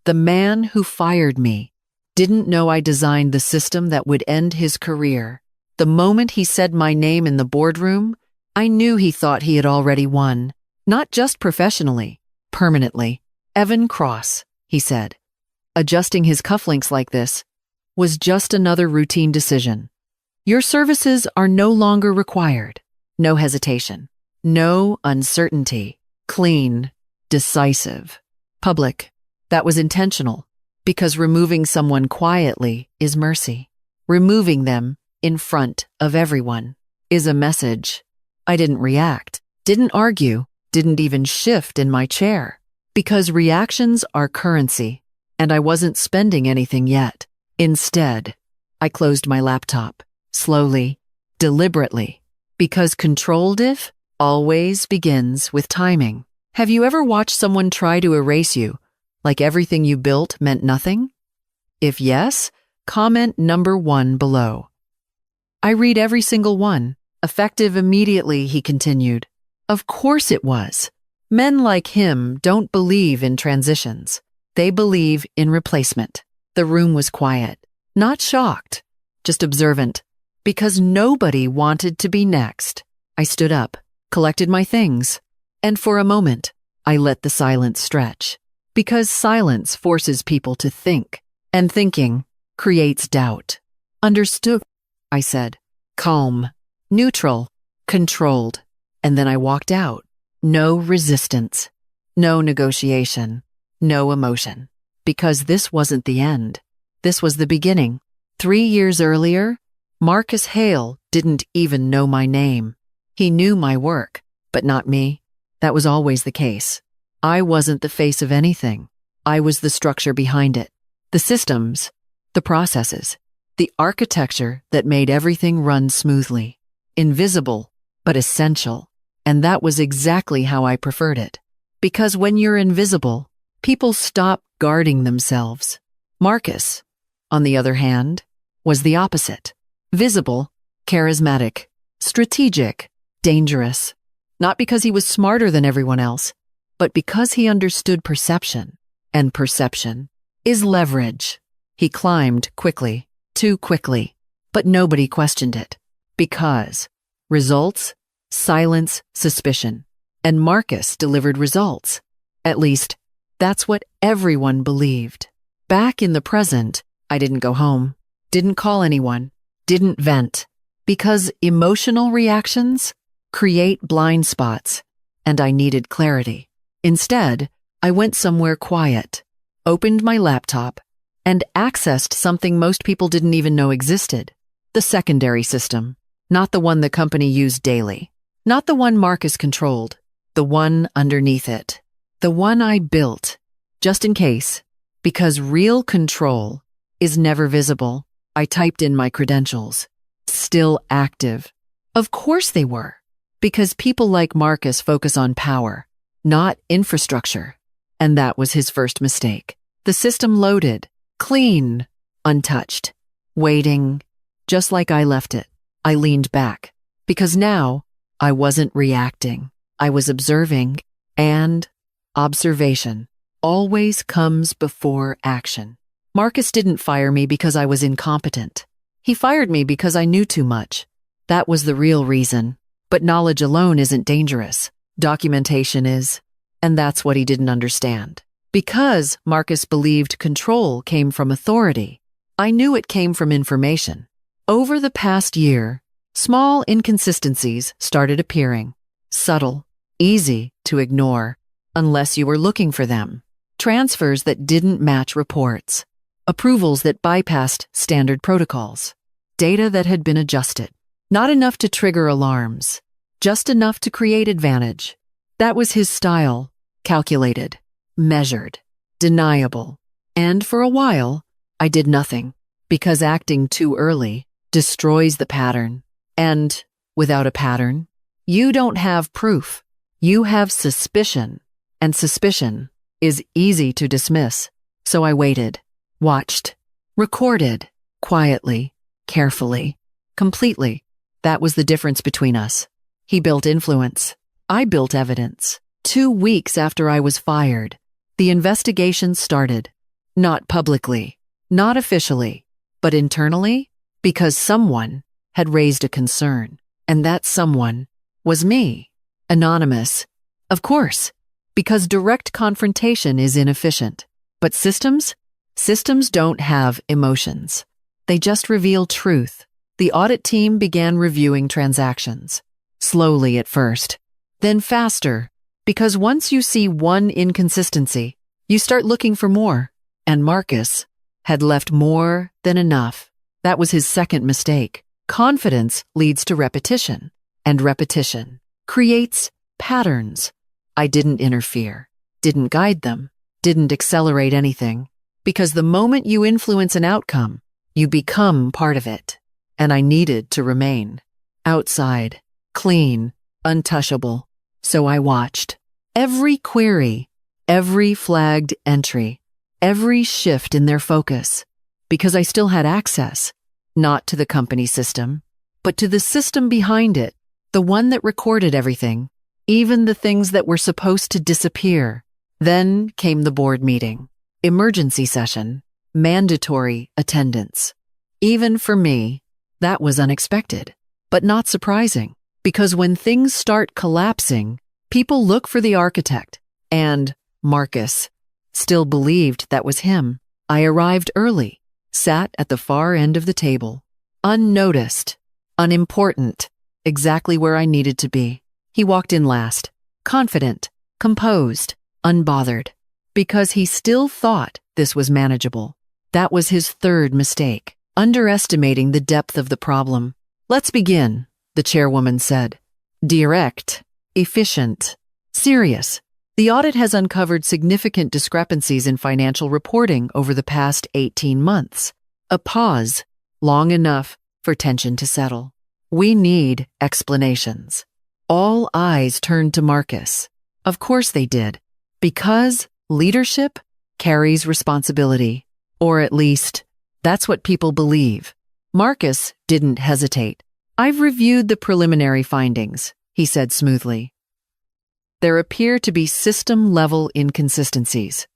The man who fired me didn't know I designed the system that would end his career. The moment he said my name in the boardroom, I knew he thought he had already won. Not just professionally, permanently. Evan Cross, he said. Adjusting his cufflinks like this was just another routine decision. Your services are no longer required. No hesitation. No uncertainty. Clean. Decisive. Public. That was intentional, because removing someone quietly is mercy. Removing them in front of everyone is a message. I didn't react, didn't argue, didn't even shift in my chair, because reactions are currency, and I wasn't spending anything yet. Instead, I closed my laptop, slowly, deliberately, because controlled if always begins with timing. Have you ever watched someone try to erase you, like everything you built meant nothing? If yes, comment number 1 below. I read every single one. Effective immediately, he continued. Of course it was. Men like him don't believe in transitions. They believe in replacement. The room was quiet, not shocked, just observant, because nobody wanted to be next. I stood up, collected my things, and for a moment, I let the silence stretch, because silence forces people to think, and thinking creates doubt. Understood, I said. Calm, neutral, controlled. And then I walked out. No resistance, no negotiation, no emotion. Because this wasn't the end. This was the beginning. 3 years earlier, Marcus Hale didn't even know my name. He knew my work, but not me. That was always the case. I wasn't the face of anything. I was the structure behind it. The systems, the processes, the architecture that made everything run smoothly. Invisible, but essential. And that was exactly how I preferred it. Because when you're invisible, people stop guarding themselves. Marcus, on the other hand, was the opposite. Visible, charismatic, strategic, dangerous. Not because he was smarter than everyone else, but because he understood perception. And perception is leverage. He climbed quickly, too quickly, but nobody questioned it. Because results, silence, suspicion. And Marcus delivered results. At least, that's what everyone believed. Back in the present, I didn't go home, didn't call anyone, didn't vent. Because emotional reactions create blind spots, and I needed clarity. Instead, I went somewhere quiet, opened my laptop, and accessed something most people didn't even know existed. The secondary system, not the one the company used daily. Not the one Marcus controlled, the one underneath it. The one I built, just in case, because real control is never visible. I typed in my credentials. Still active. Of course they were, because people like Marcus focus on power, not infrastructure. And that was his first mistake. The system loaded, clean, untouched, waiting, just like I left it. I leaned back, because now I wasn't reacting. I was observing, and observation always comes before action. Marcus didn't fire me because I was incompetent. He fired me because I knew too much. That was the real reason. But knowledge alone isn't dangerous. Documentation is. And that's what he didn't understand. Because Marcus believed control came from authority, I knew it came from information. Over the past year, small inconsistencies started appearing. Subtle, easy to ignore, unless you were looking for them. Transfers that didn't match reports. Approvals that bypassed standard protocols. Data that had been adjusted. Not enough to trigger alarms, just enough to create advantage. That was his style. Calculated, measured, deniable. And for a while, I did nothing, because acting too early destroys the pattern. And without a pattern, you don't have proof. You have suspicion, and suspicion is easy to dismiss. So I waited, watched, recorded, quietly, carefully, completely. That was the difference between us. He built influence. I built evidence. 2 weeks after I was fired, the investigation started. Not publicly, not officially, but internally, because someone had raised a concern, and that someone was me. Anonymous. Of course, because direct confrontation is inefficient. But systems? Systems don't have emotions. They just reveal truth. The audit team began reviewing transactions. Slowly at first, then faster, because once you see one inconsistency, you start looking for more. And Marcus had left more than enough. That was his second mistake. Confidence leads to repetition, and repetition creates patterns. I didn't interfere, didn't guide them, didn't accelerate anything, because the moment you influence an outcome, you become part of it. And I needed to remain outside, clean, untouchable. So I watched every query, every flagged entry, every shift in their focus, because I still had access, not to the company system, but to the system behind it, the one that recorded everything, even the things that were supposed to disappear. Then came the board meeting, emergency session, mandatory attendance. Even for me, that was unexpected, but not surprising, because when things start collapsing, people look for the architect, and Marcus still believed that was him. I arrived early, sat at the far end of the table, unnoticed, unimportant, exactly where I needed to be. He walked in last, confident, composed, unbothered, because he still thought this was manageable. That was his third mistake, underestimating the depth of the problem. Let's begin, the chairwoman said. Direct, efficient, serious. The audit has uncovered significant discrepancies in financial reporting over the past 18 months. A pause, long enough for tension to settle. We need explanations. All eyes turned to Marcus. Of course they did, because leadership carries responsibility, or at least, that's what people believe. Marcus didn't hesitate. I've reviewed the preliminary findings, he said smoothly. There appear to be system-level inconsistencies,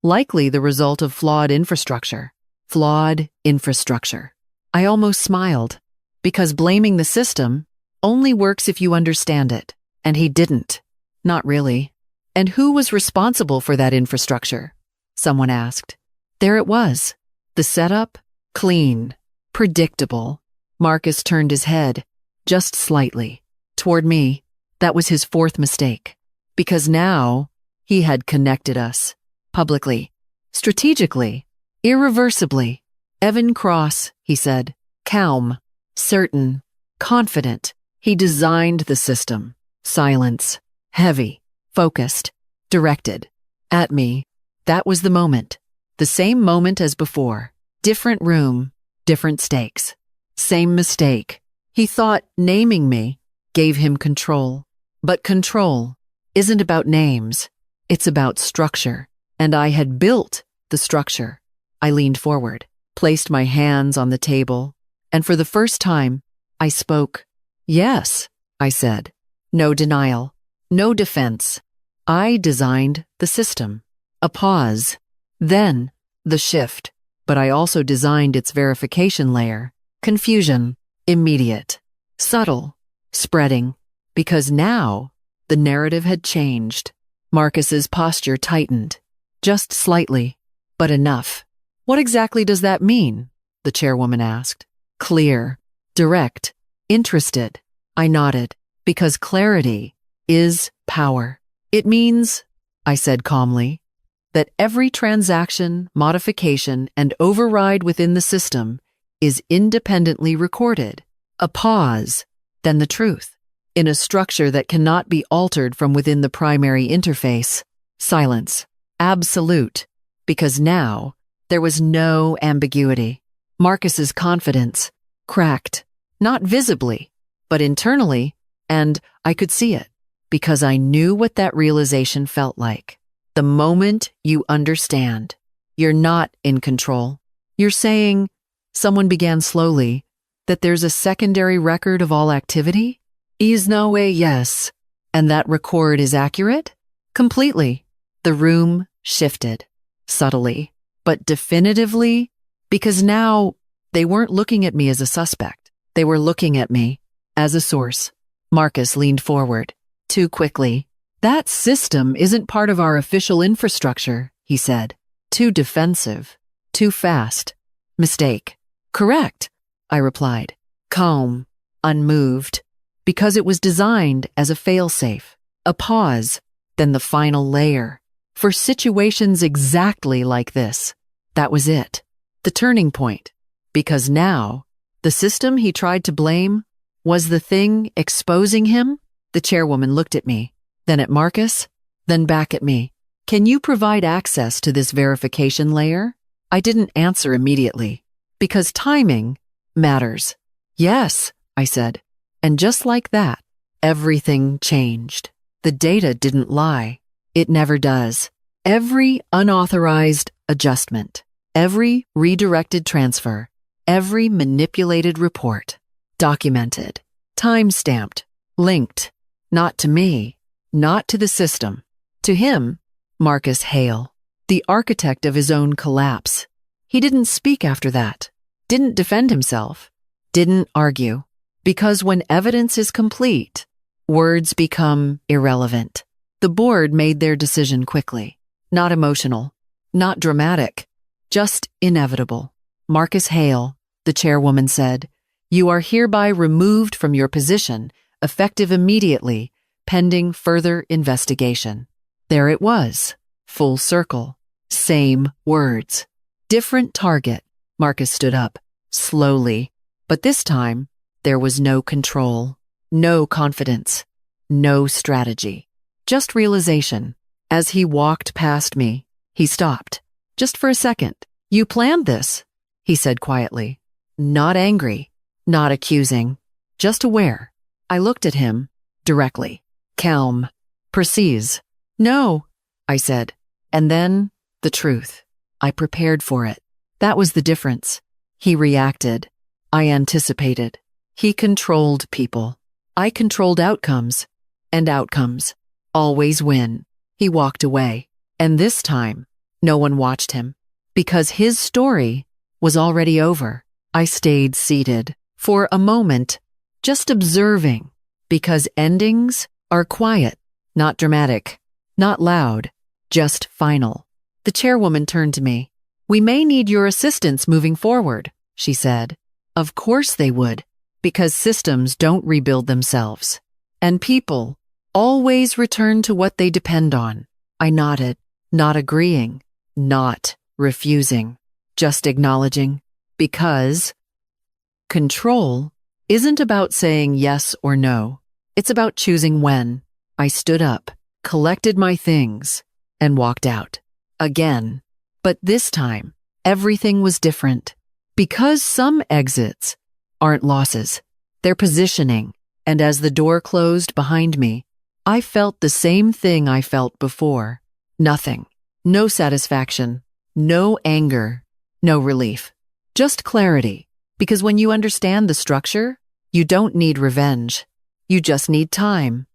likely the result of flawed infrastructure. Flawed infrastructure. I almost smiled, because blaming the system only works if you understand it, and he didn't. Not really. And who was responsible for that infrastructure? Someone asked. There it was. The setup, clean, predictable. Marcus turned his head, just slightly, toward me. That was his fourth mistake, because now he had connected us, publicly, strategically, irreversibly. Evan Cross, he said, calm, certain, confident. He designed the system. Silence, heavy, focused, directed. At me. That was the moment. The same moment as before. Different room, different stakes. Same mistake. He thought naming me gave him control. But control isn't about names. It's about structure. And I had built the structure. I leaned forward, placed my hands on the table, and for the first time, I spoke. Yes, I said. No denial. No defense. I designed the system. A pause. Then, the shift. But I also designed its verification layer. Confusion. Immediate. Subtle. Spreading. Because now, the narrative had changed. Marcus's posture tightened. Just slightly. But enough. What exactly does that mean? The chairwoman asked. Clear. Direct. Interested. I nodded. Because clarity is power. It means, I said calmly, that every transaction, modification, and override within the system is independently recorded. A pause, then the truth. In a structure that cannot be altered from within the primary interface. Silence. Absolute. Because now, there was no ambiguity. Marcus's confidence cracked, not visibly, but internally, and I could see it, because I knew what that realization felt like. The moment you understand, you're not in control. You're saying, someone began slowly, that there's a secondary record of all activity? Is no way yes. And that record is accurate? Completely. The room shifted. Subtly, but definitively, because now they weren't looking at me as a suspect. They were looking at me as a source. Marcus leaned forward, too quickly. That system isn't part of our official infrastructure, he said. Too defensive. Too fast. Mistake. Correct, I replied, calm, unmoved, because it was designed as a failsafe, a pause, then the final layer. For situations exactly like this. That was it. The turning point. Because now, the system he tried to blame was the thing exposing him. The chairwoman looked at me, then at Marcus, then back at me. Can you provide access to this verification layer? I didn't answer immediately, because timing matters. Yes, I said. And just like that, everything changed. The data didn't lie. It never does. Every unauthorized adjustment, every redirected transfer, every manipulated report, documented, time-stamped, linked, not to me, not to the system, to him, Marcus Hale, the architect of his own collapse. He didn't speak after that, didn't defend himself, didn't argue, because when evidence is complete, words become irrelevant. The board made their decision quickly, not emotional, not dramatic, just inevitable. Marcus Hale, the chairwoman said, you are hereby removed from your position, effective immediately, pending further investigation. There it was, full circle, same words. Different target. Marcus stood up, slowly, but this time, there was no control, no confidence, no strategy, just realization. As he walked past me, he stopped, just for a second. You planned this, he said quietly, not angry, not accusing, just aware. I looked at him, directly, calm, precise. No, I said, and then the truth. I prepared for it. That was the difference. He reacted. I anticipated. He controlled people. I controlled outcomes. And outcomes always win. He walked away. And this time, no one watched him. Because his story was already over. I stayed seated for a moment, just observing. Because endings are quiet, not dramatic, not loud, just final. The chairwoman turned to me. We may need your assistance moving forward, she said. Of course they would, because systems don't rebuild themselves. And people always return to what they depend on. I nodded, not agreeing, not refusing, just acknowledging. Because control isn't about saying yes or no. It's about choosing when. I stood up, collected my things, and walked out. Again. But this time, everything was different. Because some exits aren't losses. They're positioning. And as the door closed behind me, I felt the same thing I felt before. Nothing. No satisfaction. No anger. No relief. Just clarity. Because when you understand the structure, you don't need revenge. You just need time.